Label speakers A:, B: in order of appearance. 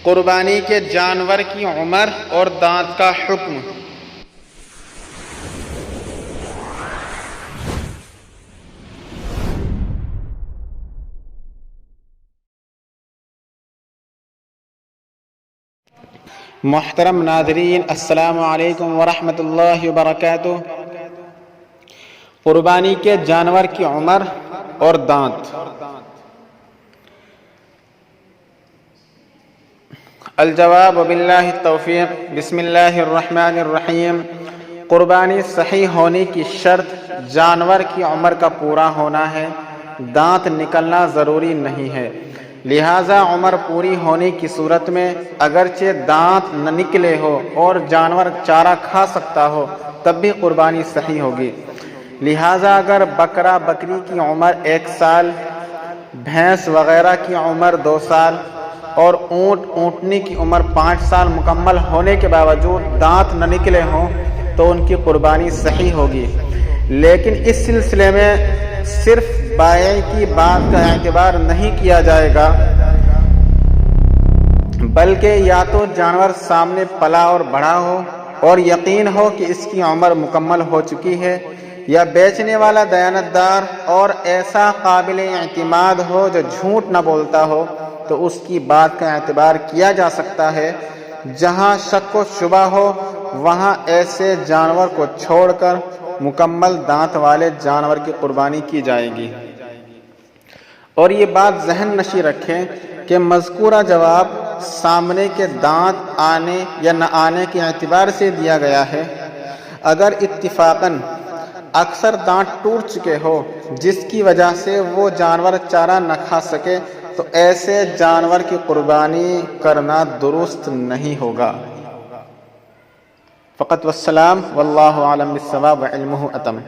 A: قربانی کے جانور کی عمر اور دانت کا حکم۔ محترم ناظرین، السلام علیکم ورحمۃ اللہ وبرکاتہ۔ قربانی کے جانور کی عمر اور دانت۔ الجواب باللہ التوفیق۔ بسم اللہ الرحمن الرحیم۔ قربانی صحیح ہونے کی شرط جانور کی عمر کا پورا ہونا ہے، دانت نکلنا ضروری نہیں ہے، لہذا عمر پوری ہونے کی صورت میں اگرچہ دانت نہ نکلے ہو اور جانور چارہ کھا سکتا ہو تب بھی قربانی صحیح ہوگی۔ لہذا اگر بکرا بکری کی عمر 1 سال، بھینس وغیرہ کی عمر 2 سال اور اونٹ اونٹنی کی عمر 5 سال مکمل ہونے کے باوجود دانت نہ نکلے ہوں تو ان کی قربانی صحیح ہوگی، لیکن اس سلسلے میں صرف بائع کی بات کا اعتبار نہیں کیا جائے گا، بلکہ یا تو جانور سامنے پلا اور بڑھا ہو اور یقین ہو کہ اس کی عمر مکمل ہو چکی ہے، یا بیچنے والا دیانتدار اور ایسا قابل اعتماد ہو جو جھوٹ نہ بولتا ہو تو اس کی بات کا اعتبار کیا جا سکتا ہے۔ جہاں شک و شبہ ہو وہاں ایسے جانور کو چھوڑ کر مکمل دانت والے جانور کی قربانی کی جائے گی۔ اور یہ بات ذہن نشی رکھیں کہ مذکورہ جواب سامنے کے دانت آنے یا نہ آنے کے اعتبار سے دیا گیا ہے۔ اگر اتفاقاً اکثر دانت ٹوٹ چکے ہو جس کی وجہ سے وہ جانور چارہ نہ کھا سکے تو ایسے جانور کی قربانی کرنا درست نہیں ہوگا۔ فقط والسلام، واللہ اعلم بالصواب وعلمہ اتم۔